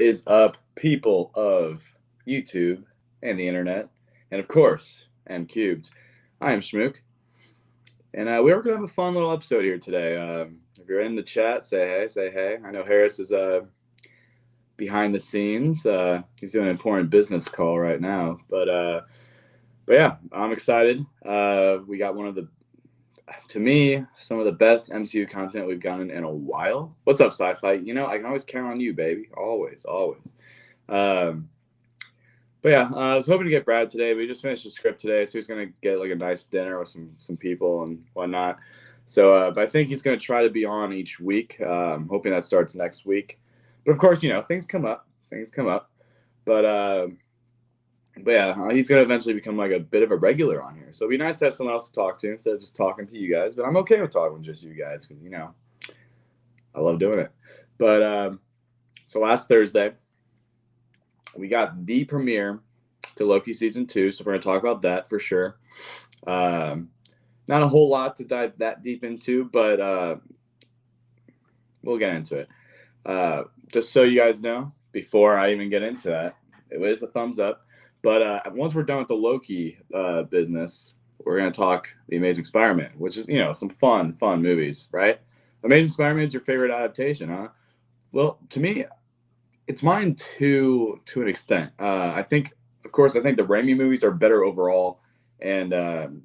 is up, people of YouTube and the internet, and of course, M Cubed? I am Schmook, and we're going to have a fun little episode here today. If you're in the chat, say hey, say hey. I know Harris is behind the scenes. He's doing an important business call right now, but yeah, I'm excited. We got one of the, to me, some of the best MCU content we've gotten in a while. What's up, Sci-Fi? You know, I can always count on you, baby. Always, always. But yeah, I was hoping to get Brad today. We just finished the script today, so he's gonna get like a nice dinner with some people and whatnot. So, but I think he's gonna try to be on each week. Hoping that starts next week. But of course, you know, things come up. Things come up. But but yeah, he's gonna eventually become like a bit of a regular on here. So it'd be nice to have someone else to talk to instead of just talking to you guys. But I'm okay with talking with just you guys because you know I love doing it. But so last Thursday we got the premiere to Loki season 2, so we're gonna talk about that for sure. Not a whole lot to dive that deep into, but we'll get into it. Just so you guys know, before I even get into that, it was a thumbs up. But once we're done with the Loki business, we're going to talk The Amazing Spider-Man, which is, you know, some fun movies, right? Amazing Spider-Man is your favorite adaptation, huh? Well, to me, it's mine to an extent. I think, of course, I think the Raimi movies are better overall. And, of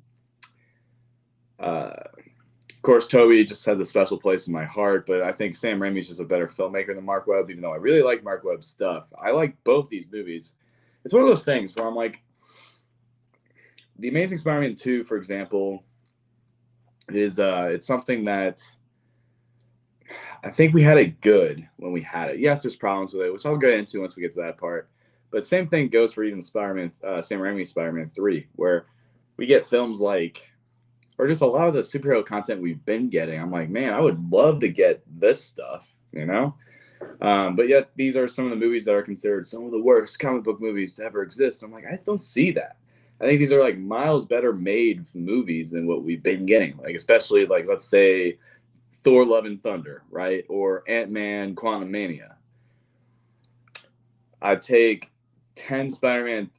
course, Toby just has a special place in my heart, but I think Sam Raimi's just a better filmmaker than Marc Webb, even though I really like Marc Webb's stuff. I like both these movies. It's one of those things where I'm like, The Amazing Spider-Man 2, for example, is it's something that I think we had it good when we had it. Yes, there's problems with it, which I'll get into once we get to that part. But same thing goes for even Spider-Man, Sam Raimi's Spider-Man 3, where we get films like, or just a lot of the superhero content we've been getting. I'm like, man, I would love to get this stuff, you know? But yet these are some of the movies that are considered some of the worst comic book movies to ever exist. I'm like, I just don't see that. I think these are like miles better made movies than what we've been getting. Like, especially like, let's say Thor Love and Thunder, right? Or Ant-Man Quantumania. I'd take 10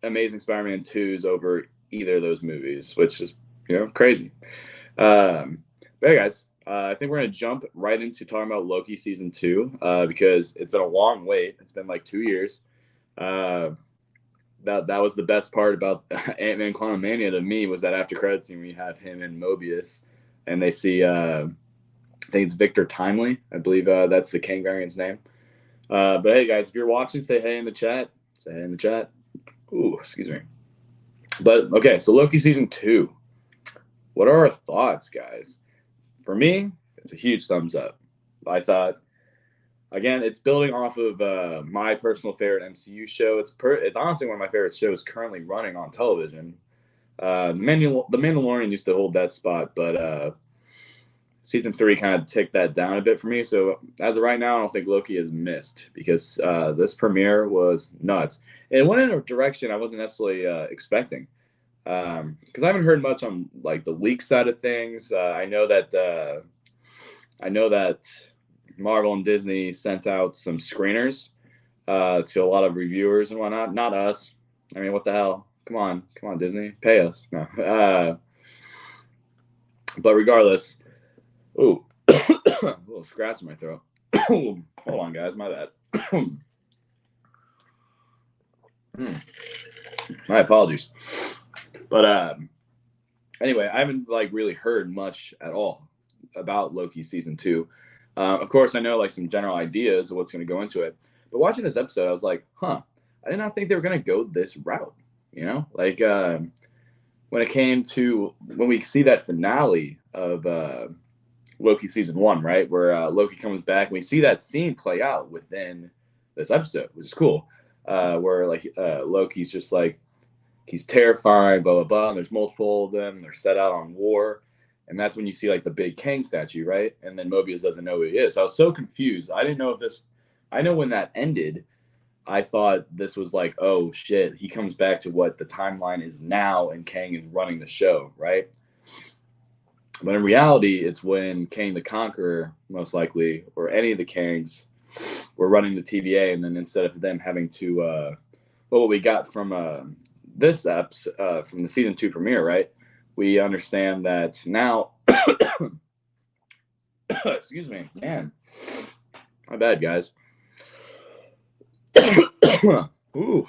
Amazing Spider-Man 2s over either of those movies, which is, you know, crazy. But hey guys, I think we're going to jump right into talking about Loki season 2 because it's been a long wait. It's been like 2 years. That was the best part about Ant-Man Quantumania to me, was that after credits scene we have him and Mobius, and they see I think it's Victor Timely. I believe that's the Kang variant's name. But hey guys, if you're watching, say hey in the chat. Say hey in the chat. Ooh, excuse me. But okay, so Loki season 2. What are our thoughts, guys? For me, it's a huge thumbs up. I thought, again, it's building off of my personal favorite MCU show. It's honestly one of my favorite shows currently running on television. The Mandalorian used to hold that spot, but season 3 kind of ticked that down a bit for me. So as of right now, I don't think Loki has missed, because this premiere was nuts. And it went in a direction I wasn't necessarily expecting. Because I haven't heard much on like the leak side of things. I know that Marvel and Disney sent out some screeners to a lot of reviewers and whatnot. Not us. I mean, what the hell? Come on, Disney, pay us. No. But regardless, ooh, a little scratch in my throat. Hold on, guys, my bad. My apologies. But anyway, I haven't like really heard much at all about Loki season 2. Of course, I know like some general ideas of what's going to go into it. But watching this episode, I was like, I did not think they were going to go this route. You know, like when we see that finale of Loki season 1, right, where Loki comes back, and we see that scene play out within this episode, which is cool. Where like Loki's just like, he's terrified, blah, blah, blah. And there's multiple of them. They're set out on war. And that's when you see like the big Kang statue, right? And then Mobius doesn't know who he is. So I was so confused. I didn't know if this, I know when that ended, I thought this was like, oh shit, he comes back to what the timeline is now and Kang is running the show, right? But in reality, it's when Kang the Conqueror, most likely, or any of the Kangs, were running the TVA, and then instead of them having to, what we got from this episode, from the season 2 premiere, right? We understand that now. Excuse me, man. My bad, guys. Ooh,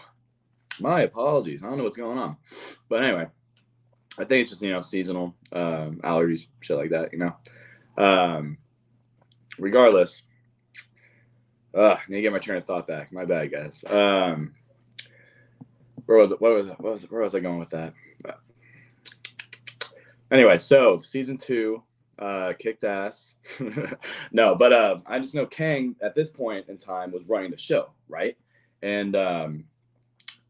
my apologies. I don't know what's going on, but anyway, I think it's just seasonal allergies, shit like that. Regardless, I need to get my train of thought back. My bad, guys. Where was it? Where was I going with that? Anyway, so season 2 kicked ass. No, but I just know Kang at this point in time was running the show, right? And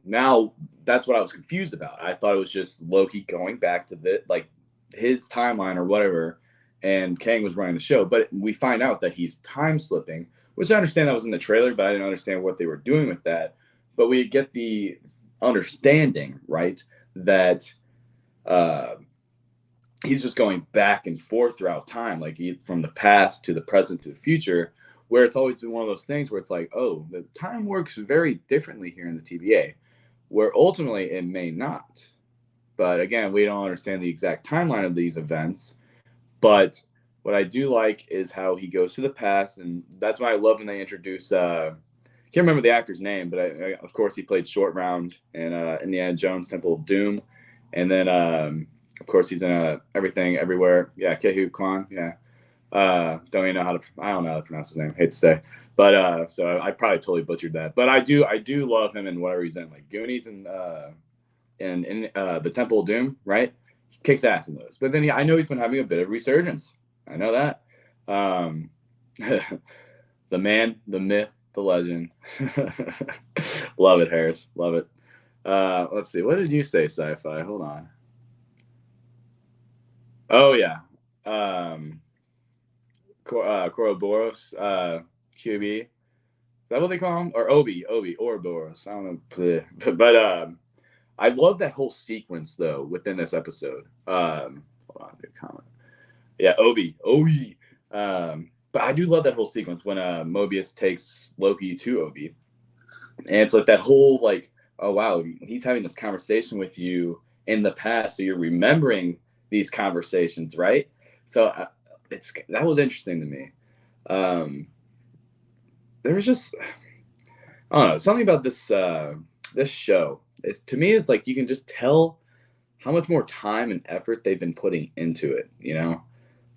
now that's what I was confused about. I thought it was just Loki going back to his timeline or whatever, and Kang was running the show. But we find out that he's time slipping, which I understand that was in the trailer, but I didn't understand what they were doing with that. But we get the understanding, right, that he's just going back and forth throughout time, like from the past to the present to the future, where it's always been one of those things where it's like, oh, the time works very differently here in the TVA, where ultimately it may not. But again, we don't understand the exact timeline of these events. But what I do like is how he goes to the past, and that's why I love when they introduce, I can't remember the actor's name, but of course he played Short Round in Indiana Jones Temple of Doom. And then, of course, he's in Everything Everywhere. Yeah, Kehu Kwan. Yeah. I don't know how to pronounce his name. Hate to say. But so I probably totally butchered that. But I do love him in whatever he's in, like Goonies and in the Temple of Doom, right? He kicks ass in those. But then I know he's been having a bit of resurgence. I know that. The man, the myth, the legend. Love it, Harris. Love it. Let's see. What did you say, Sci-Fi? Hold on. Oh, yeah. Koroboros, QB. Is that what they call him? Or Obi, Ouroboros. I don't know. But I love that whole sequence, though, within this episode. Hold on, good comment. Yeah, Obi. But I do love that whole sequence when Mobius takes Loki to Obi. And it's like that whole, like, oh, wow, he's having this conversation with you in the past, so you're remembering these conversations, right? So that was interesting to me. There was just, I don't know, something about this show. To me, it's like you can just tell how much more time and effort they've been putting into it,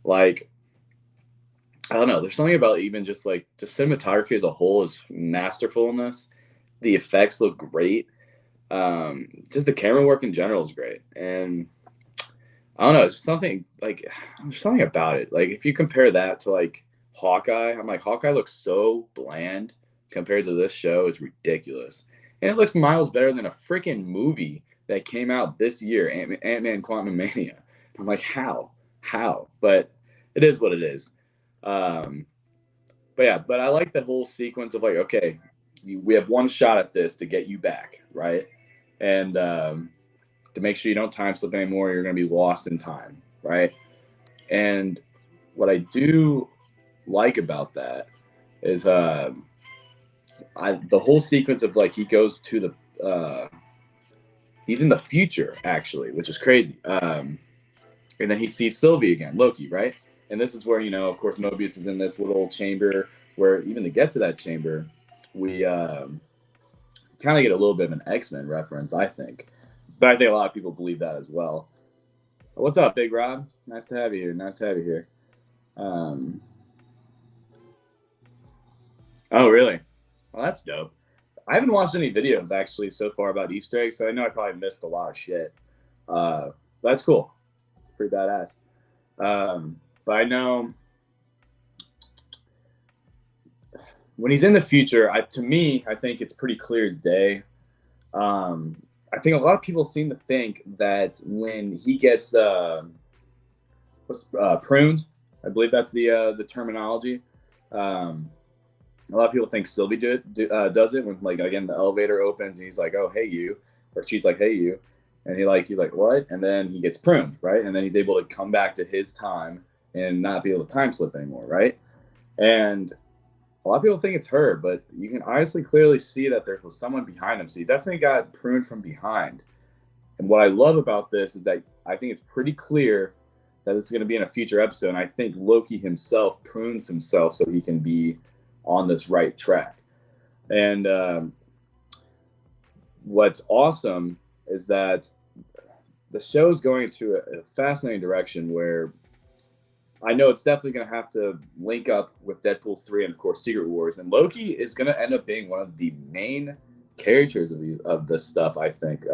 Like, I don't know, there's something about even just cinematography as a whole is masterful in this. The effects look great. Just the camera work in general is great. And I don't know, it's just something there's something about it. Like if you compare that to like Hawkeye, I'm like, Hawkeye looks so bland compared to this show. It's ridiculous. And it looks miles better than a freaking movie that came out this year, Ant-Man Quantumania. I'm like, how? But it is what it is. But I like the whole sequence of like, okay, we have one shot at this to get you back, right? And to make sure you don't time slip anymore, you're going to be lost in time, right? And what I do like about that is the whole sequence of like he goes to the he's in the future actually, which is crazy. And then he sees Sylvie again, Loki, right? And this is where of course Mobius is in this little chamber where even to get to that chamber, we kind of get a little bit of an X-Men reference, I think. But I think a lot of people believe that as well. What's up, Big Rob? Nice to have you here. Oh, really? Well, that's dope. I haven't watched any videos, actually, so far about Easter eggs, so I know I probably missed a lot of shit. That's cool. Pretty badass. But I know when he's in the future, to me, I think it's pretty clear as day. I think a lot of people seem to think that when he gets pruned, I believe that's the terminology. A lot of people think Sylvie does it when, like, again, the elevator opens and he's like, "Oh, hey you," or she's like, "Hey you," and he's like, "What?" And then he gets pruned, right? And then he's able to come back to his time and not be able to time slip anymore, right? And a lot of people think it's her, but you can honestly clearly see that there was someone behind him. So he definitely got pruned from behind. And what I love about this is that I think it's pretty clear that this is going to be in a future episode. And I think Loki himself prunes himself so he can be on this right track. And what's awesome is that the show is going to a fascinating direction where I know it's definitely going to have to link up with Deadpool 3 and, of course, Secret Wars. And Loki is going to end up being one of the main characters of this stuff, I think.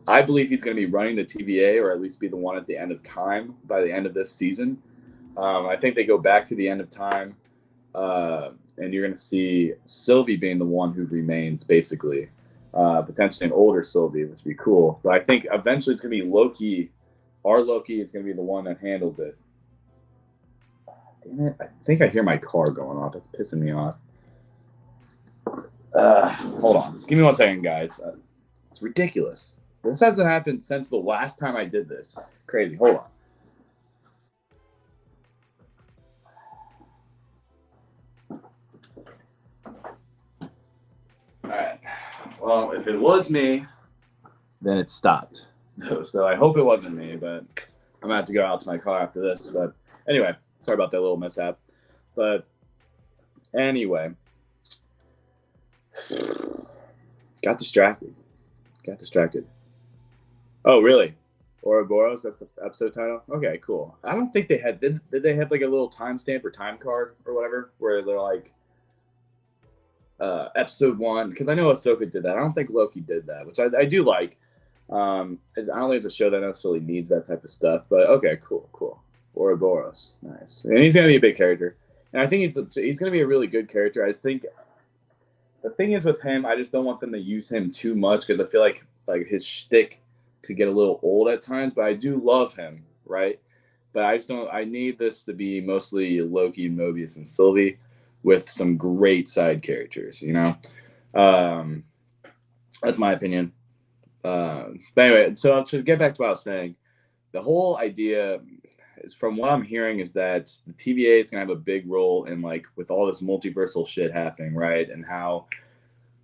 I believe he's going to be running the TVA, or at least be the one at the end of time by the end of this season. I think they go back to the end of time, and you're going to see Sylvie being the one who remains, basically. Potentially an older Sylvie, which would be cool. But I think eventually it's going to be Loki. Our Loki is going to be the one that handles it. Damn it. I think I hear my car going off. That's pissing me off. Hold on. Give me 1 second, guys. It's ridiculous. This hasn't happened since the last time I did this. Crazy. Hold on. All right. Well, if it was me, then it stopped. So I hope it wasn't me, but I'm going to have to go out to my car after this. But anyway, sorry about that little mishap. But anyway, got distracted. Oh, really? Ouroboros? That's the episode title? Okay, cool. I don't think they had... Did they have like a little timestamp or time card or whatever? Where they're like... episode 1, because I know Ahsoka did that. I don't think Loki did that, which I do like. I don't think it's a show that necessarily needs that type of stuff, but okay, cool. Ouroboros, nice. And he's going to be a big character. And I think he's going to be a really good character. I just think the thing is with him, I just don't want them to use him too much because I feel like his shtick could get a little old at times, but I do love him, right? But I just don't. I need this to be mostly Loki, Mobius, and Sylvie with some great side characters, you know? That's my opinion. But anyway, so to get back to what I was saying, the whole idea is, from what I'm hearing, is that the TVA is going to have a big role in, like, with all this multiversal shit happening, right? And how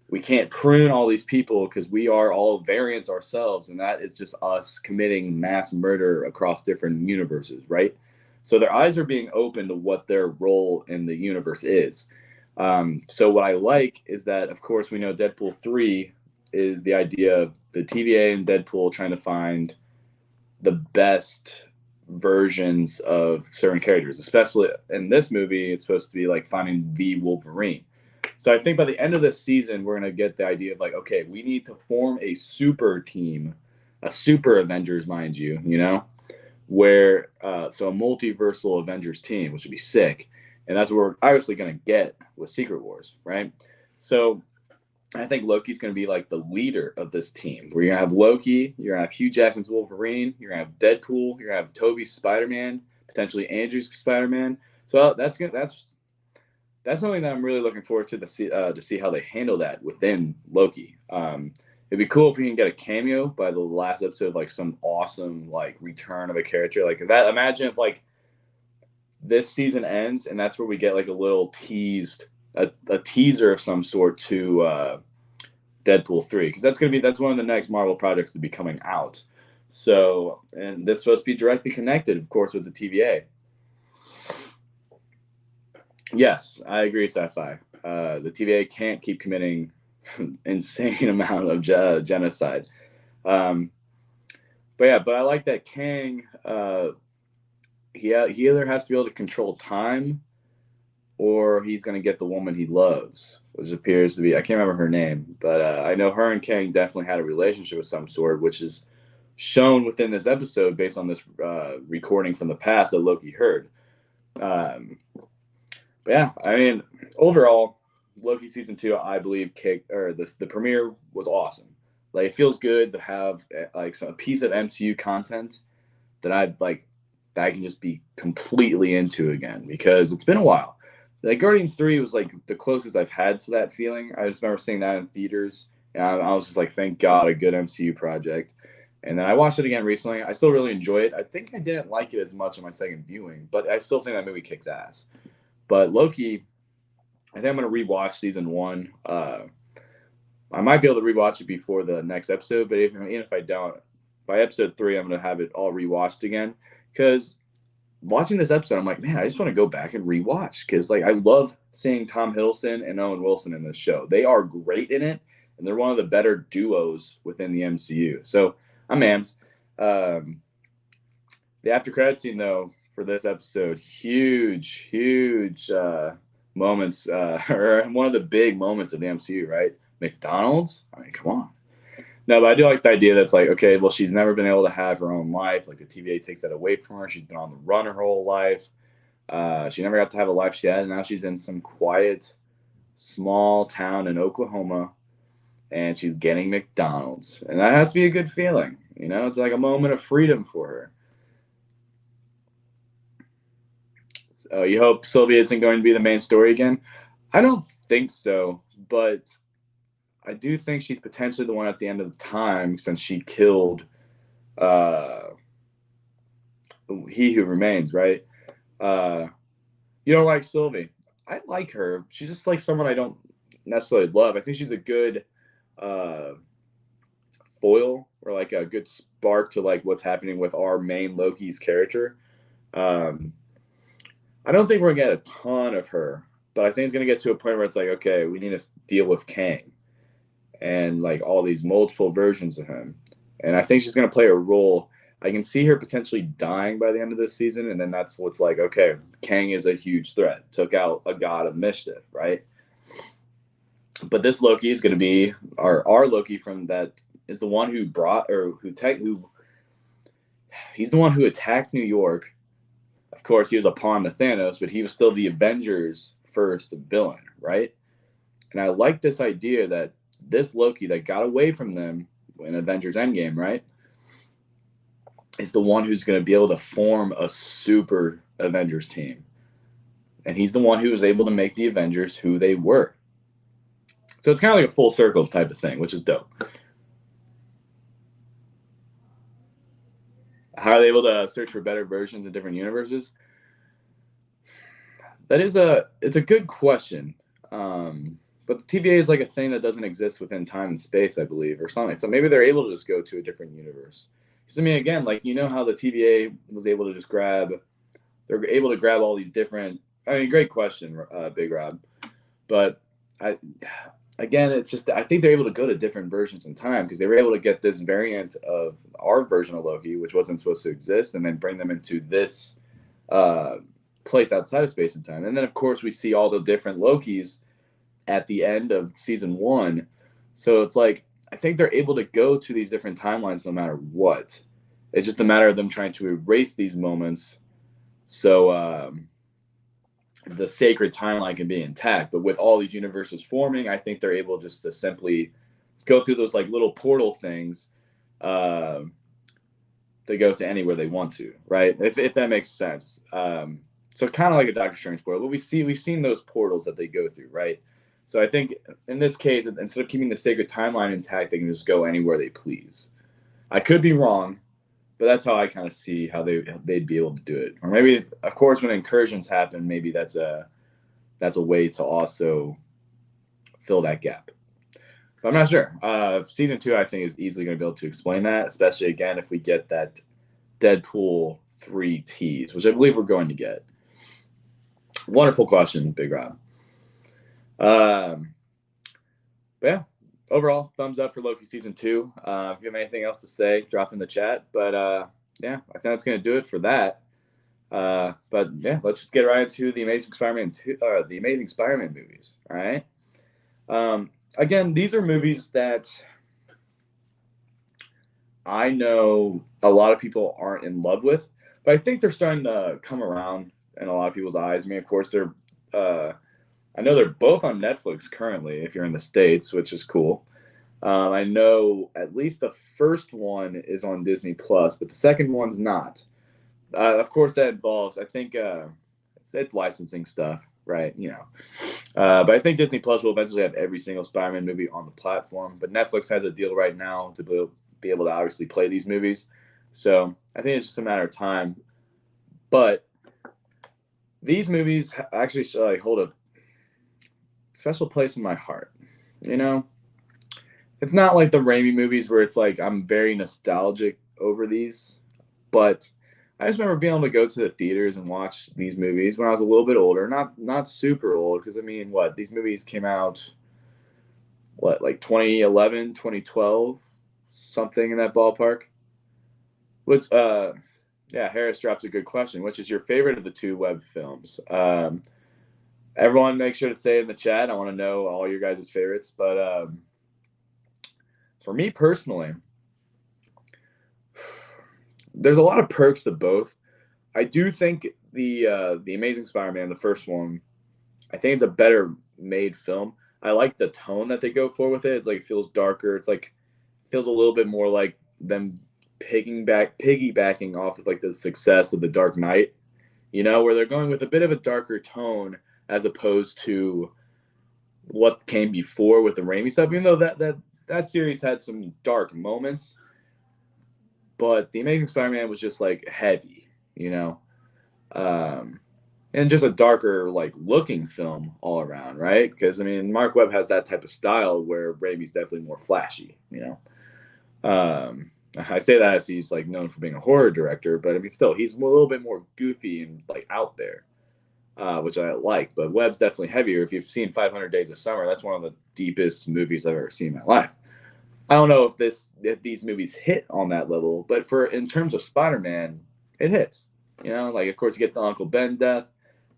we can't prune all these people because we are all variants ourselves, and that is just us committing mass murder across different universes, right? So their eyes are being opened to what their role in the universe is. So what I like is that, of course, we know Deadpool 3 is the idea of the TVA and Deadpool trying to find the best versions of certain characters. Especially in this movie, it's supposed to be like finding the Wolverine. So I think by the end of this season, we're going to get the idea of like, okay, we need to form a super team, a super Avengers, mind you, you know? Where so a multiversal Avengers team, which would be sick, and that's what we're obviously going to get with Secret Wars, right? So I think Loki's going to be like the leader of this team. Where you're going to have Loki, you're going to have Hugh Jackman's Wolverine, you're going to have Deadpool, you're going to have Toby's Spider-Man, potentially Andrew's Spider-Man. So that's something that I'm really looking forward to see how they handle that within Loki. It'd be cool if we can get a cameo by the last episode, like some awesome like return of a character like that. Imagine if like this season ends and that's where we get like a little a teaser of some sort to Deadpool 3, because that's one of the next Marvel projects to be coming out. So, and this is supposed to be directly connected, of course, with the TVA. Yes, I agree, sci-fi. The TVA can't keep committing insane amount of genocide. But I like that Kang. He either has to be able to control time, or he's going to get the woman he loves, which appears to be, I can't remember her name, but I know her and Kang definitely had a relationship of some sort, which is shown within this episode based on this recording from the past that Loki heard. But yeah, I mean, overall, Loki season 2, I believe, the premiere was awesome. Like, it feels good to have like a piece of MCU content that I can just be completely into again, because it's been a while. Like, Guardians 3 was like the closest I've had to that feeling. I just remember seeing that in theaters, and I was just like, thank God, a good MCU project. And then I watched it again recently. I still really enjoy it. I think I didn't like it as much on my second viewing, but I still think that movie kicks ass. But Loki, I think I'm going to rewatch season 1. I might be able to rewatch it before the next episode, but even if I don't, by episode 3, I'm going to have it all rewatched again. Because watching this episode, I'm like, man, I just want to go back and rewatch. Because like I love seeing Tom Hiddleston and Owen Wilson in this show. They are great in it, and they're one of the better duos within the MCU. So I'm amped. The after credit scene, though, for this episode, huge moments, or one of the big moments of the MCU, right? McDonald's? I mean, come on. No, but I do like the idea that's like, okay, well, she's never been able to have her own life. Like the TVA takes that away from her. She's been on the run her whole life. She never got to have a life she had, and now she's in some quiet, small town in Oklahoma, and she's getting McDonald's, and that has to be a good feeling. You know, it's like a moment of freedom for her. So you hope Sylvia isn't going to be the main story again? I don't think so, but I do think she's potentially the one at the end of the time since she killed uh, He Who Remains, right? You don't like Sylvie. I like her. She's just like someone I don't necessarily love. I think she's a good uh, foil or like a good spark to like what's happening with our main Loki's character. Um, I don't think we're gonna get a ton of her, but I think it's gonna get to a point where it's like, okay, we need to deal with Kang and like all these multiple versions of him. And I think she's gonna play a role. I can see her potentially dying by the end of this season, and then that's what's like, okay, Kang is a huge threat. Took out a god of mischief, right? But this Loki is gonna be our Loki from that is the one who brought or who he's the one who attacked New York. Of course, he was a pawn to Thanos, but he was still the Avengers' first villain, right? And I like this idea that this Loki that got away from them in Avengers Endgame, right, is the one who's going to be able to form a super Avengers team. And he's the one who was able to make the Avengers who they were. So it's kind of like a full circle type of thing, which is dope. How are they able to search for better versions of different universes? It's a good question. But the TVA is like a thing that doesn't exist within time and space, I believe, or something. So maybe they're able to just go to a different universe. Because I mean, again, like you know how the TVA was able to just they're able to grab all these different. I mean, great question, Big Rob. But again, it's just I think they're able to go to different versions in time because they were able to get this variant of our version of Loki, which wasn't supposed to exist, and then bring them into this place outside of space and time. And then, of course, we see all the different Lokis at the end of season 1. So it's like I think they're able to go to these different timelines no matter what. It's just a matter of them trying to erase these moments so the sacred timeline can be intact. But with all these universes forming, I think they're able just to simply go through those like little portal things to go to anywhere they want to, right? If that makes sense. So kind of like a Doctor Strange portal, but we've seen those portals that they go through, right? So I think in this case, instead of keeping the sacred timeline intact, they can just go anywhere they please. I could be wrong, but that's how I kind of see how they'd be able to do it. Or maybe, of course, when incursions happen, maybe that's a way to also fill that gap. But I'm not sure. Season 2, I think, is easily going to be able to explain that, especially again if we get that Deadpool 3 tease, which I believe we're going to get. Wonderful question, Big Rob. But yeah, overall, thumbs up for Loki season 2. If you have anything else to say, drop in the chat. But yeah, I think that's going to do it for that. But yeah, let's just get right into the Amazing Spider-Man movies. All right. Again, these are movies that I know a lot of people aren't in love with, but I think they're starting to come around in a lot of people's eyes. I mean, of course, I know they're both on Netflix currently if you're in the States, which is cool. I know at least the first one is on Disney Plus, but the second one's not. Of course, that involves, I think, it's licensing stuff, right? You know, but I think Disney Plus will eventually have every single Spider-Man movie on the platform. But Netflix has a deal right now to be able to obviously play these movies, so I think it's just a matter of time. But these movies actually hold special place in my heart. You know, it's not like the Raimi movies where it's like I'm very nostalgic over these, but I just remember being able to go to the theaters and watch these movies when I was a little bit older. Not super old, because I mean, what, these movies came out, what, like 2011, 2012, something in that ballpark. Which, yeah, Harris drops a good question. Which is your favorite of the two Webb films? Everyone, make sure to say it in the chat. I want to know all your guys' favorites. But for me personally, there's a lot of perks to both. I do think the Amazing Spider-Man, the first one, I think it's a better made film. I like the tone that they go for with it. It's like, it feels darker. It's like, it feels a little bit more like them piggybacking off of like the success of The Dark Knight, you know, where they're going with a bit of a darker tone as opposed to what came before with the Raimi stuff. Even though that series had some dark moments, but the Amazing Spider-Man was just like heavy, you know, and just a darker like looking film all around, right? Because I mean, Marc Webb has that type of style where Raimi's definitely more flashy, you know. I say that as he's like known for being a horror director, but I mean, still, he's a little bit more goofy and like out there, which I like. But Webb's definitely heavier. If you've seen 500 Days of Summer, that's one of the deepest movies I've ever seen in my life. I don't know if these movies hit on that level, but in terms of Spider-Man, it hits. You know, like, of course you get the Uncle Ben death.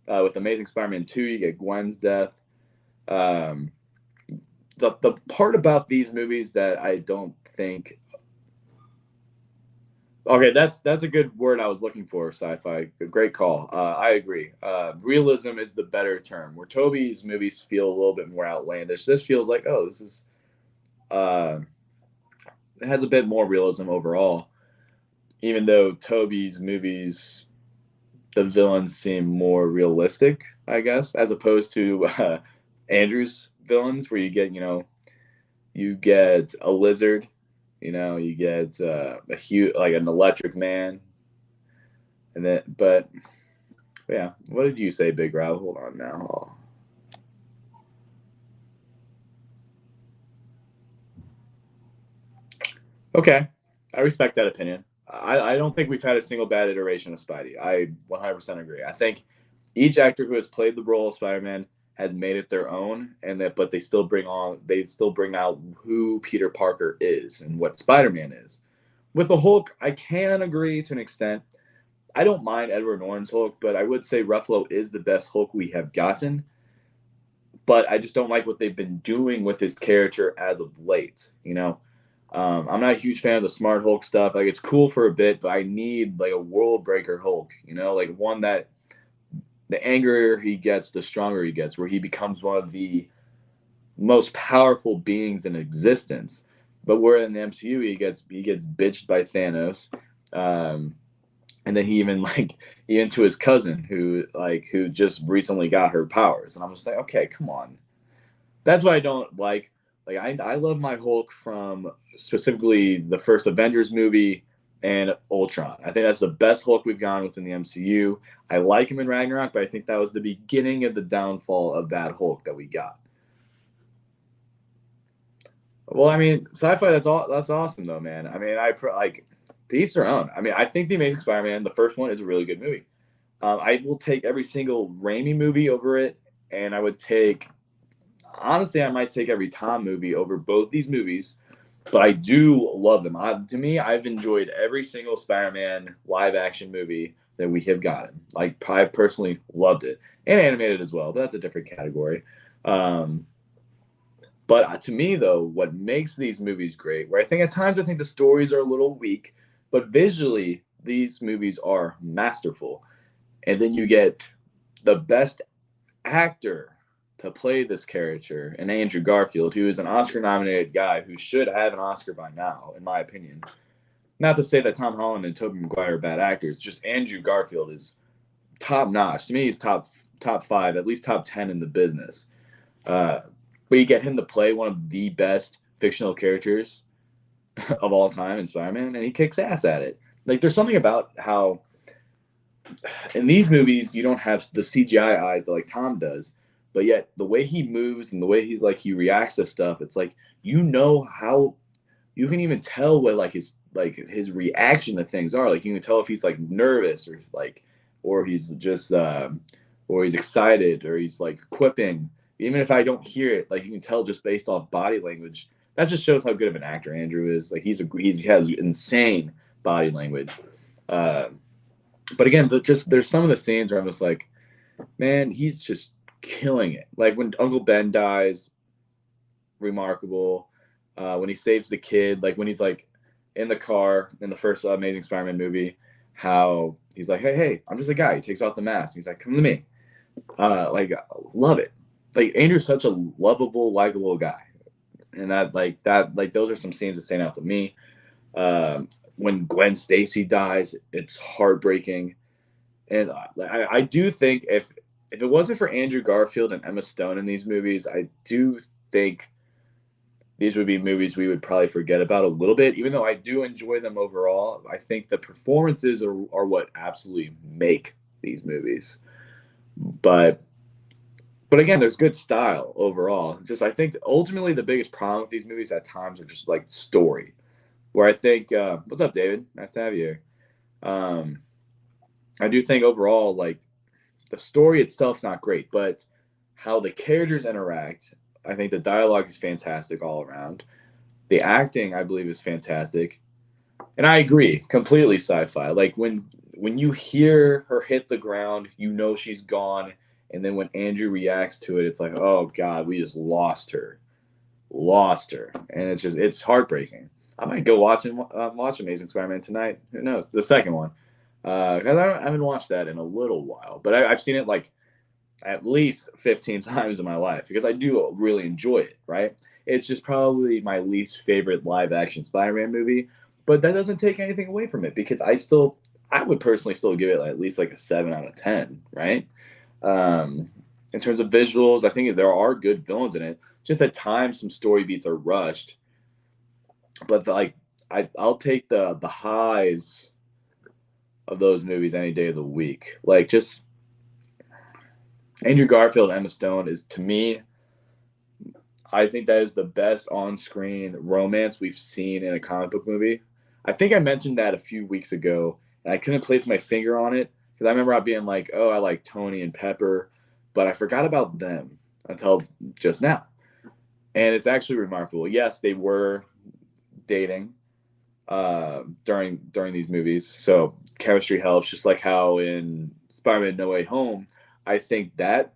With Amazing Spider-Man 2, you get Gwen's death. The part about these movies that I don't think. Okay, that's a good word I was looking for, sci-fi. Great call. I agree. Realism is the better term. Where Tobey's movies feel a little bit more outlandish, this feels like, oh, this is it has a bit more realism overall. Even though Tobey's movies, the villains seem more realistic, I guess, as opposed to Andrew's villains, where you get a lizard, you get a huge, like an electric man, and then, but yeah, what did you say, Big Rob? Hold on now. Okay, I respect that opinion. I don't think we've had a single bad iteration of Spidey. I 100% agree. I think each actor who has played the role of Spider-Man has made it their own, but they still bring out who Peter Parker is and what Spider-Man is. With the Hulk, I can agree to an extent. I don't mind Edward Norton's Hulk, but I would say Ruffalo is the best Hulk we have gotten. But I just don't like what they've been doing with his character as of late. I'm not a huge fan of the Smart Hulk stuff. Like, it's cool for a bit, but I need like a world breaker Hulk. Like one that the angrier he gets, the stronger he gets, where he becomes one of the most powerful beings in existence. But where in the MCU he gets bitched by Thanos, and then he even to his cousin who just recently got her powers, and I'm just like, okay, come on. That's what I don't like. Like, I love my Hulk from specifically the first Avengers movie and Ultron. I think that's the best Hulk we've gone with in the MCU. I like him in Ragnarok, but I think that was the beginning of the downfall of that Hulk that we got. Well, I mean, sci-fi, that's awesome though, man. I mean, to each their own. I mean, I think The Amazing Spider-Man, the first one, is a really good movie. I will take every single Raimi movie over it, and honestly, I might take every Tom movie over both these movies, but I do love them. To me, I've enjoyed every single Spider-Man live-action movie that we have gotten. Like, I personally loved it, and animated as well, but that's a different category. But to me, though, what makes these movies great, where at times I think the stories are a little weak, but visually, these movies are masterful. And then you get the best actor to play this character, and Andrew Garfield, who is an Oscar-nominated guy who should have an Oscar by now, in my opinion. Not to say that Tom Holland and Tobey Maguire are bad actors, just Andrew Garfield is top-notch. To me, he's top 5, at least top 10 in the business. But you get him to play one of the best fictional characters of all time in Spider-Man, and he kicks ass at it. Like, there's something about how in these movies you don't have the CGI eyes that like Tom does, but yet the way he moves and the way he's like he reacts to stuff, it's like how you can even tell what his reaction to things are. Like you can tell if he's like nervous or he's just or he's excited or he's like quipping. Even if I don't hear it, like you can tell just based off body language. That just shows how good of an actor Andrew is. Like he has insane body language. Uh, but again, just there's some of the scenes where I'm just like, man, he's just killing it. Like when Uncle Ben dies, remarkable. When he saves the kid, like when he's like in the car in the first Amazing Spider-Man movie, how he's like, hey, I'm just a guy. He takes off the mask. He's like, come to me. Love it. Like Andrew's such a lovable, likable guy, and that those are some scenes that stand out to me. When Gwen Stacy dies, it's heartbreaking, and I do think if it wasn't for Andrew Garfield and Emma Stone in these movies, I do think these would be movies we would probably forget about a little bit. Even though I do enjoy them overall, I think the performances are what absolutely make these movies. But again, there's good style overall. Just I think ultimately the biggest problem with these movies at times are just like story. Where I think, what's up, David? Nice to have you here. Um, I do think overall, like the story itself's not great, but how the characters interact, I think the dialogue is fantastic all around. The acting, I believe, is fantastic, and I agree completely sci-fi. Like when you hear her hit the ground, you know she's gone, and then when Andrew reacts to it, it's like, oh God, we just lost her, and it's heartbreaking. I might go watch Amazing Spider-Man tonight. Who knows? The second one, because I haven't watched that in a little while, but I've seen it like at least 15 times in my life because I do really enjoy it. Right? It's just probably my least favorite live-action Spider-Man movie, but that doesn't take anything away from it because I would personally still give it at least like a 7 out of 10. Right? Um, in terms of visuals, I think there are good villains in it. Just at times, some story beats are rushed, but I'll take the highs of those movies any day of the week. Like just Andrew Garfield, Emma Stone is to me, I think that is the best on-screen romance we've seen in a comic book movie. I think I mentioned that a few weeks ago, and I couldn't place my finger on it because I remember I being like, "Oh, I like Tony and Pepper," but I forgot about them until just now. And it's actually remarkable. Yes, they were dating during these movies, so chemistry helps. Just like how in Spider-Man: No Way Home, I think that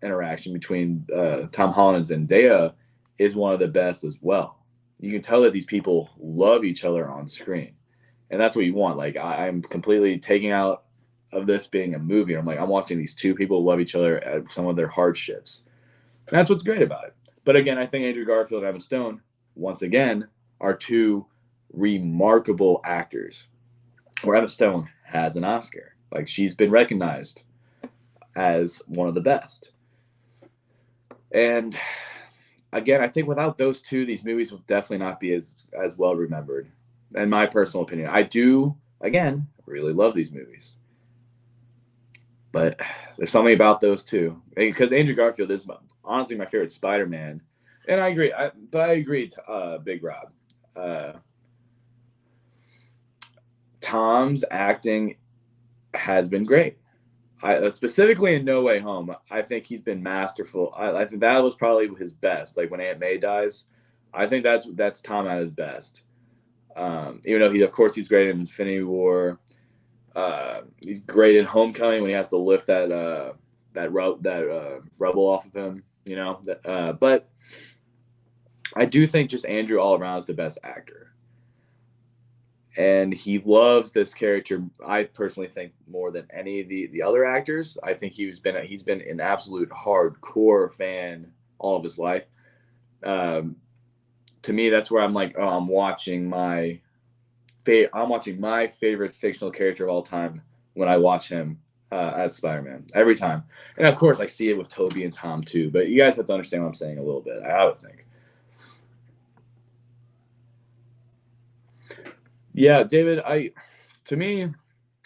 interaction between Tom Holland and Zendaya is one of the best as well. You can tell that these people love each other on screen, and that's what you want. Like I'm completely taking out of this being a movie. I'm like I'm watching these two people love each other at some of their hardships. And that's what's great about it. But again, I think Andrew Garfield and Emma Stone, once again, are two remarkable actors. Where Emma Stone has an Oscar. Like she's been recognized as one of the best. And again, I think without those two, these movies will definitely not be as well remembered. In my personal opinion, I do again really love these movies, but there's something about those two because Andrew Garfield is honestly my favorite Spider-Man, and I agree. But I agree, Big Rob. Uh, Tom's acting has been great. Specifically in No Way Home, I think he's been masterful. I think that was probably his best. Like when Aunt May dies, I think that's Tom at his best. Even though of course, he's great in Infinity War. He's great in Homecoming when he has to lift that rubble off of him. You know, but I do think just Andrew all around is the best actor. And he loves this character. I personally think more than any of the other actors. I think he's been an absolute hardcore fan all of his life. To me, that's where I'm like, oh, I'm watching my favorite fictional character of all time when I watch him as Spider-Man every time. And of course, I see it with Toby and Tom too. But you guys have to understand what I'm saying a little bit. I would think. Yeah, David. To me,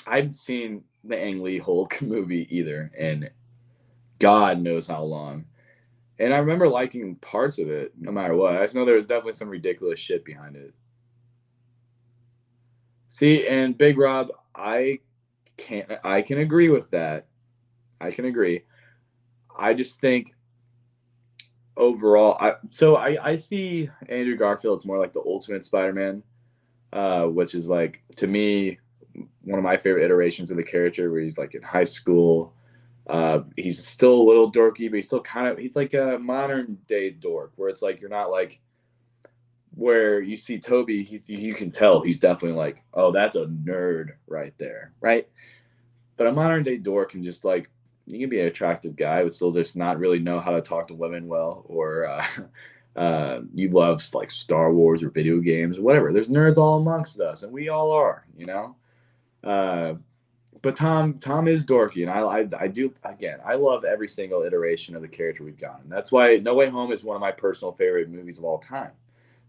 I haven't seen the Ang Lee Hulk movie either, and God knows how long. And I remember liking parts of it, no matter what. I just know there was definitely some ridiculous shit behind it. See, and Big Rob, I can agree with that. I can agree. I just think overall, I see Andrew Garfield as more like the ultimate Spider-Man, which is like to me one of my favorite iterations of the character, where he's like in high school. He's still a little dorky, but he's like a modern day dork, where it's like you're not like where you see Toby, you can tell he's definitely like, oh, that's a nerd right there, right? But a modern day dork can just like you can be an attractive guy, but still just not really know how to talk to women well, or you love like Star Wars or video games or whatever. There's nerds all amongst us, and we all are, you know. Uh, but Tom is dorky, and I do again. I love every single iteration of the character we've gotten. That's why No Way Home is one of my personal favorite movies of all time,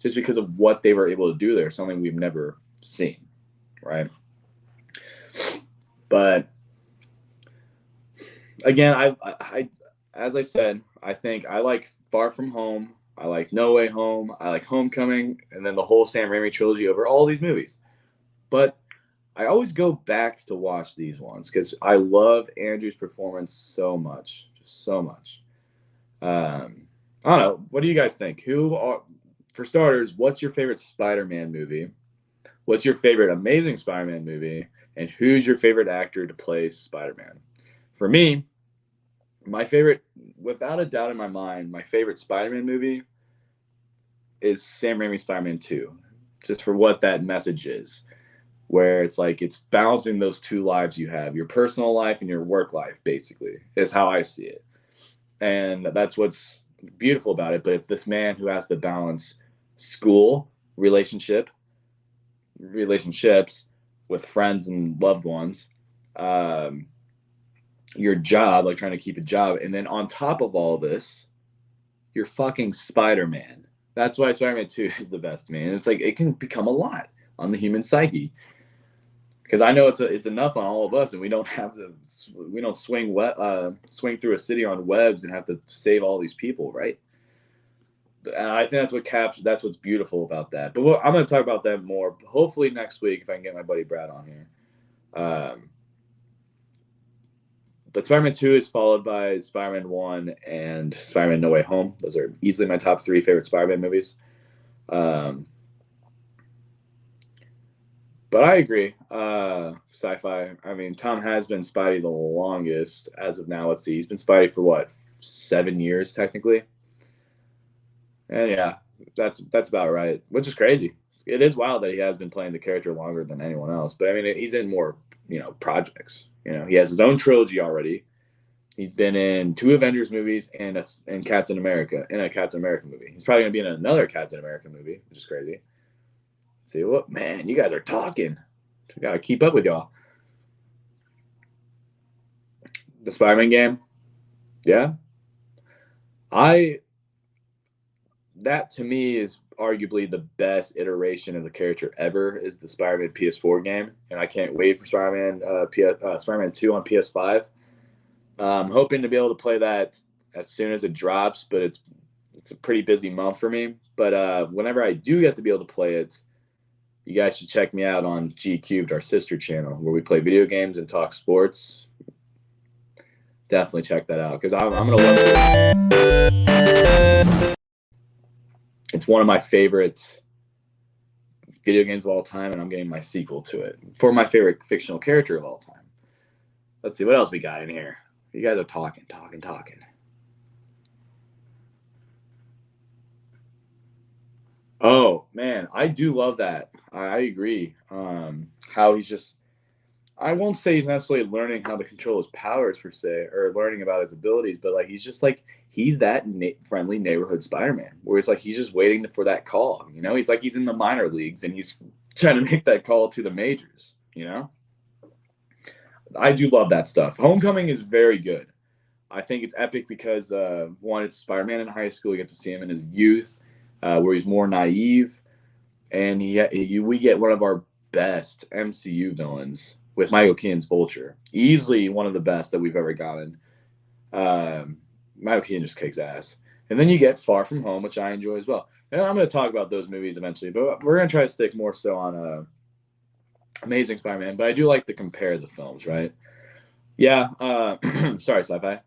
just because of what they were able to do there. Something we've never seen, right? But again, as I said, I think I like Far From Home. I like No Way Home. I like Homecoming, and then the whole Sam Raimi trilogy over all these movies. But I always go back to watch these ones because I love Andrew's performance so much, just so much. I don't know. What do you guys think? For starters, what's your favorite Spider-Man movie? What's your favorite Amazing Spider-Man movie? And who's your favorite actor to play Spider-Man? For me, my favorite, without a doubt in my mind, my favorite Spider-Man movie is Sam Raimi's Spider-Man 2, just for what that message is, where it's like it's balancing those two lives you have, your personal life and your work life, basically, is how I see it. And that's what's beautiful about it. But it's this man who has to balance school, relationships with friends and loved ones, um, your job, like trying to keep a job, and then on top of all this, you're fucking Spider-Man. That's why Spider-Man 2 is the best, man. It's like it can become a lot on the human psyche. Because I know it's enough on all of us, and we don't swing through a city on webs and have to save all these people, right? And I think that's what's beautiful about that. But I'm going to talk about that more hopefully next week if I can get my buddy Brad on here. But Spider-Man 2 is followed by Spider-Man 1 and Spider-Man No Way Home. Those are easily my top 3 favorite Spider-Man movies. But I agree. Sci-fi. I mean, Tom has been Spidey the longest as of now. Let's see. He's been Spidey for what, 7 years technically? And yeah, that's about right. Which is crazy. It is wild that he has been playing the character longer than anyone else. But I mean, he's in more, projects. He has his own trilogy already. He's been in 2 Avengers movies and Captain America in a Captain America movie. He's probably gonna be in another Captain America movie, which is crazy. See what, man? You guys are talking. I gotta keep up with y'all. The Spider-Man game, yeah. I that to me is arguably the best iteration of the character ever. Is the Spider-Man PS4 game, and I can't wait for Spider-Man 2 on PS5. I'm hoping to be able to play that as soon as it drops, but it's a pretty busy month for me. But whenever I do get to be able to play it, you guys should check me out on G Cubed, our sister channel, where we play video games and talk sports. Definitely check that out because I'm gonna love it. It's one of my favorite video games of all time, and I'm getting my sequel to it for my favorite fictional character of all time. Let's see what else we got in here. You guys are talking. Oh man, I do love that. I agree. How he's just I won't say he's necessarily learning how to control his powers per se, or learning about his abilities, but like he's that friendly neighborhood Spider-Man, where it's like he's just waiting for that call. He's like he's in the minor leagues and he's trying to make that call to the majors. I do love that stuff. Homecoming is very good. I think it's epic because one, it's Spider-Man in high school. You get to see him in his youth, where he's more naive, and we get one of our best MCU villains with Michael Keaton's Vulture, easily one of the best that we've ever gotten. Michael Keaton just kicks ass. And then you get Far From Home, which I enjoy as well. And I'm going to talk about those movies eventually, but we're going to try to stick more so on Amazing Spider-Man. But I do like to compare the films, right? Yeah. Sorry, sci-fi.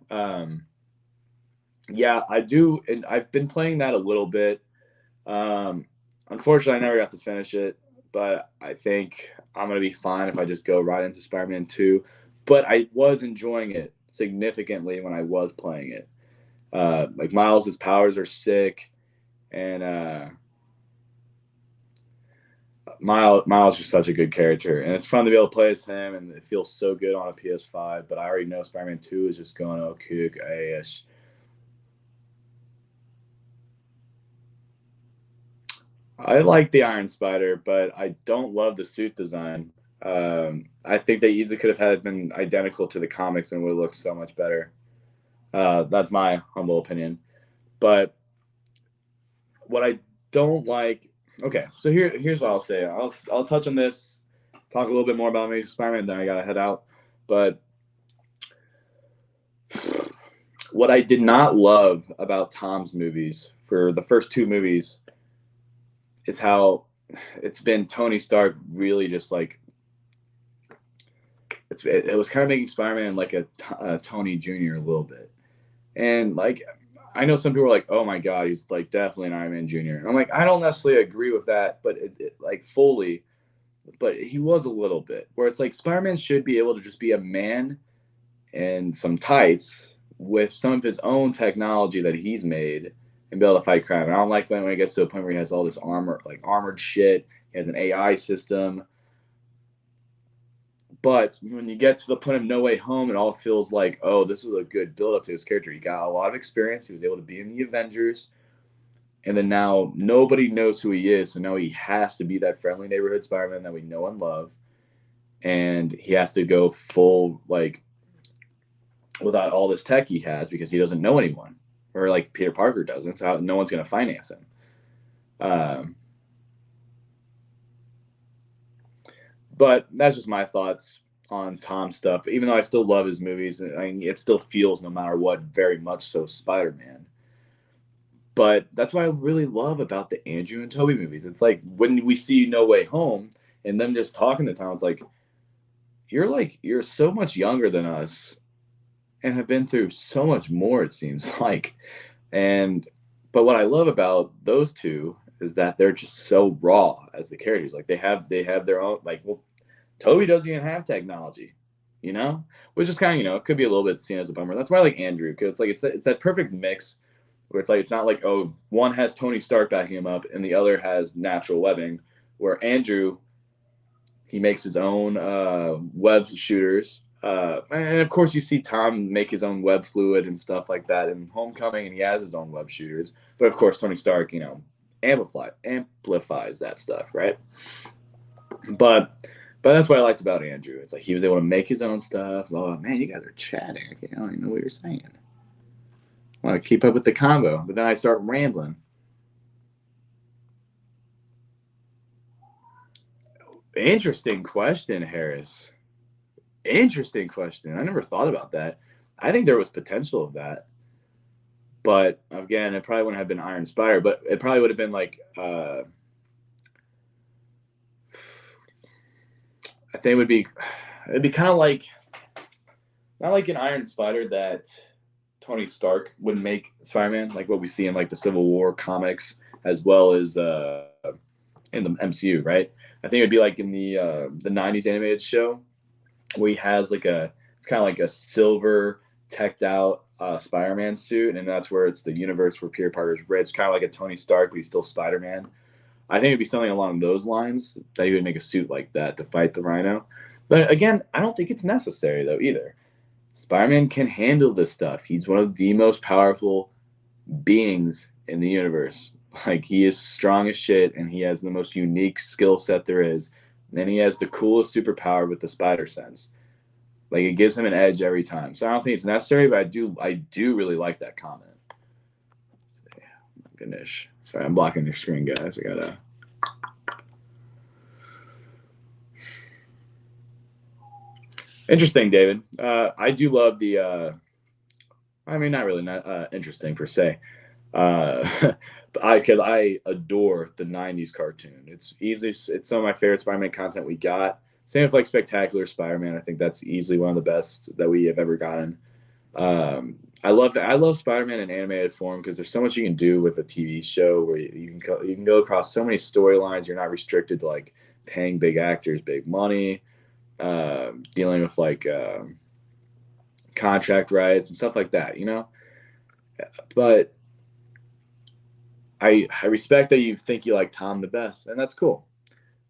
Yeah, I do, and I've been playing that a little bit. Um, Unfortunately, I never got to finish it, but I think I'm gonna be fine if I just go right into Spider-Man 2. But I was enjoying it significantly when I was playing it. Like Miles's powers are sick, and Miles is just such a good character, and it's fun to be able to play as him, and it feels so good on a PS5. But I already know Spider-Man 2 is just going to kick ass. I like the Iron Spider, but I don't love the suit design. I think they easily could have had been identical to the comics and would look so much better. That's my humble opinion. But what I don't like, okay, so here's what I'll say. I'll touch on this, talk a little bit more about Amazing Spider-Man, then I gotta head out. But what I did not love about Tom's movies for the first two movies is how it's been Tony Stark really just like it was kind of making Spider-Man like a Tony Jr. a little bit, and like I know some people are like, oh my god, he's like definitely an Iron Man Jr. And I'm like, I don't necessarily agree with that, but like fully, but he was a little bit where it's like Spider-Man should be able to just be a man in some tights with some of his own technology that he's made and be able to fight crime. And I don't like when it gets to a point where he has all this armor, like armored shit. He has an AI system. But when you get to the point of No Way Home, it all feels like, oh, this was a good build up to his character. He got a lot of experience. He was able to be in the Avengers. And then now nobody knows who he is. So now he has to be that friendly neighborhood Spider Man that we know and love. And he has to go full, like, without all this tech he has because he doesn't know anyone. Or like Peter Parker doesn't. So no one's going to finance him. But that's just my thoughts on Tom stuff. Even though I still love his movies, I mean, it still feels, no matter what, very much so Spider-Man. But that's what I really love about the Andrew and Toby movies. It's like when we see No Way Home and them just talking to Tom, it's like you're so much younger than us and have been through so much more. It seems like, and but what I love about those two is that they're just so raw as the characters. Like they have their own like well, Toby doesn't even have technology, which is kind of it could be a little bit seen as a bummer. That's why I like Andrew because it's that perfect mix where it's like it's not like oh one has Tony Stark backing him up and the other has natural webbing. Where Andrew he makes his own web shooters. And of course, you see Tom make his own web fluid and stuff like that in Homecoming, and he has his own web shooters. But of course, Tony Stark, amplifies that stuff, right? But that's what I liked about Andrew. It's like he was able to make his own stuff. Oh man, you guys are chatting. I don't even know what you're saying. I want to keep up with the combo, but then I start rambling. Interesting question, Harris. Interesting question. I never thought about that. I think there was potential of that, but again, it probably wouldn't have been Iron Spider, but it probably would have been like I think it'd be kind of like not like an Iron Spider that Tony Stark would make Spider-Man, like what we see in like the Civil War comics as well as in the MCU, right? I think it'd be like in the '90s animated show where he has it's kind of like a silver teched out Spider-Man suit, and that's where it's the universe where Peter Parker's rich, kind of like a Tony Stark, but he's still Spider-Man. I think it'd be something along those lines that he would make a suit like that to fight the Rhino. But again, I don't think it's necessary though either. Spider-Man can handle this stuff. He's one of the most powerful beings in the universe. Like he is strong as shit, and he has the most unique skill set there is. And then he has the coolest superpower with the spider sense. Like it gives him an edge every time. So I don't think it's necessary, but I do really like that comment. Goodness. Sorry, I'm blocking your screen, guys. I gotta. Interesting, David. I do love I mean, not really, not interesting per se. But because I adore the '90s cartoon. It's some of my favorite Spider-Man content we got. Same with like Spectacular Spider-Man. I think that's easily one of the best that we have ever gotten. I love Spider-Man in animated form because there's so much you can do with a TV show where you can go across so many storylines. You're not restricted to like paying big actors big money, dealing with like contract rights and stuff like that. But I respect that you think you like Tom the best, and that's cool.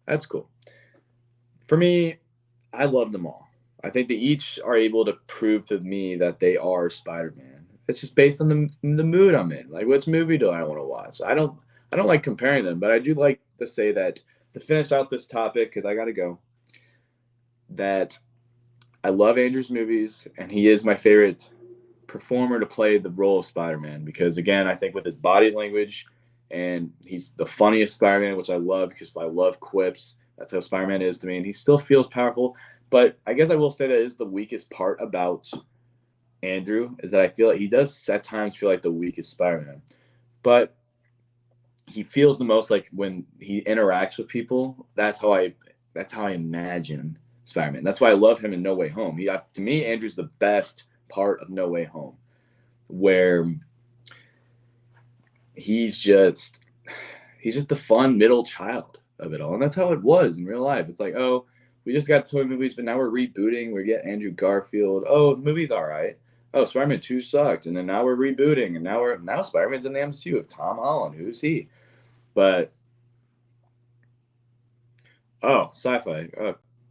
That's cool. For me, I love them all. I think they each are able to prove to me that they are Spider-Man. It's just based on the mood I'm in. Like, which movie do I want to watch? I don't like comparing them, but I do like to say that to finish out this topic because I got to go. That I love Andrew's movies, and he is my favorite performer to play the role of Spider-Man because again, I think with his body language and he's the funniest Spider-Man, which I love because I love quips. That's how Spider-Man is to me, and he still feels powerful. But I guess I will say that is the weakest part about Andrew is that I feel like he does at times feel like the weakest Spider-Man, but he feels the most like when he interacts with people. That's how I imagine Spider-Man. That's why I love him in No Way Home. To me, Andrew's the best part of No Way Home, where he's just he's just the fun middle child of it all, and that's how it was in real life. It's like, oh, we just got toy movies, but now we're rebooting. We get Andrew Garfield. Oh, the movie's all right. Oh, Spider-Man 2 sucked, and then now we're rebooting, and now Spider-Man's in the MCU of Tom Holland. Who's he? But oh, sci-fi.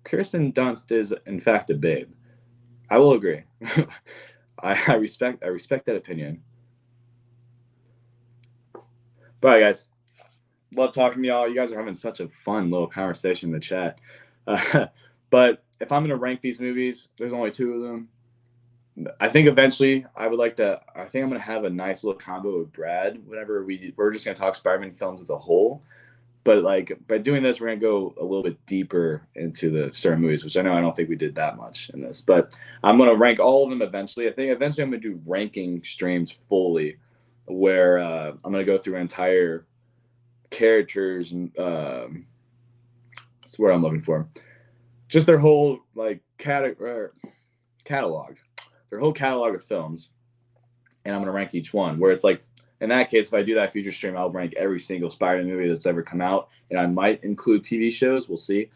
Kirsten Dunst is in fact a babe. I will agree. I respect that opinion. But all right, guys, love talking to y'all. You guys are having such a fun little conversation in the chat. Uh, but if I'm gonna rank these movies, there's only two of them. I think eventually I would like to. I think I'm gonna have a nice little combo with Brad. Whenever we're just gonna talk Spider-Man films as a whole. But like by doing this, we're gonna go a little bit deeper into the certain movies, which I don't think we did that much in this. But I'm gonna rank all of them eventually. I think eventually I'm gonna do ranking streams fully, where I'm gonna go through entire characters. That's what I'm looking for. Just their whole like catalog, their whole catalog of films, and I'm gonna rank each one. Where it's like in that case, if I do that future stream, I'll rank every single Spider-Man movie that's ever come out, and I might include TV shows. We'll see.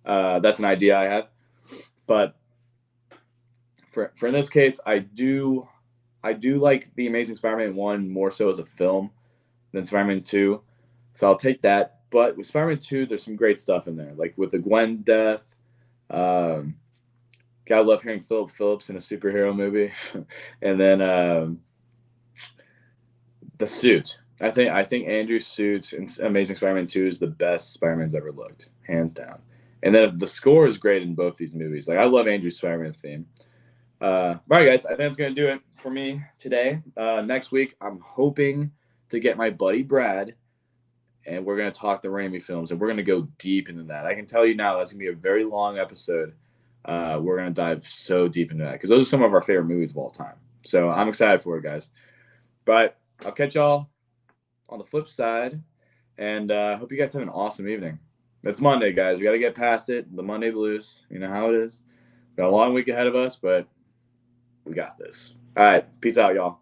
That's an idea I have, but for in this case, I do like the Amazing Spider-Man 1 more so as a film than Spider-Man 2, so I'll take that. But with Spider-Man 2, there's some great stuff in there, like with the Gwen death. Um, Gotta love hearing Philip Phillips in a superhero movie, and then the suit. I think Andrew's suit in Amazing Spider-Man 2 is the best Spider-Man's ever looked, hands down. And then the score is great in both these movies. Like I love Andrew's Spider-Man theme. All right, guys, I think that's gonna do it for me today. Next week, I'm hoping to get my buddy Brad, and we're gonna talk the Raimi films, and we're gonna go deep into that. I can tell you now that's gonna be a very long episode. We're gonna dive so deep into that because those are some of our favorite movies of all time. So I'm excited for it, guys. But I'll catch y'all on the flip side, and hope you guys have an awesome evening. It's Monday, guys. We got to get past it. The Monday blues. You know how it is. Got a long week ahead of us, but we got this. All right. Peace out, y'all.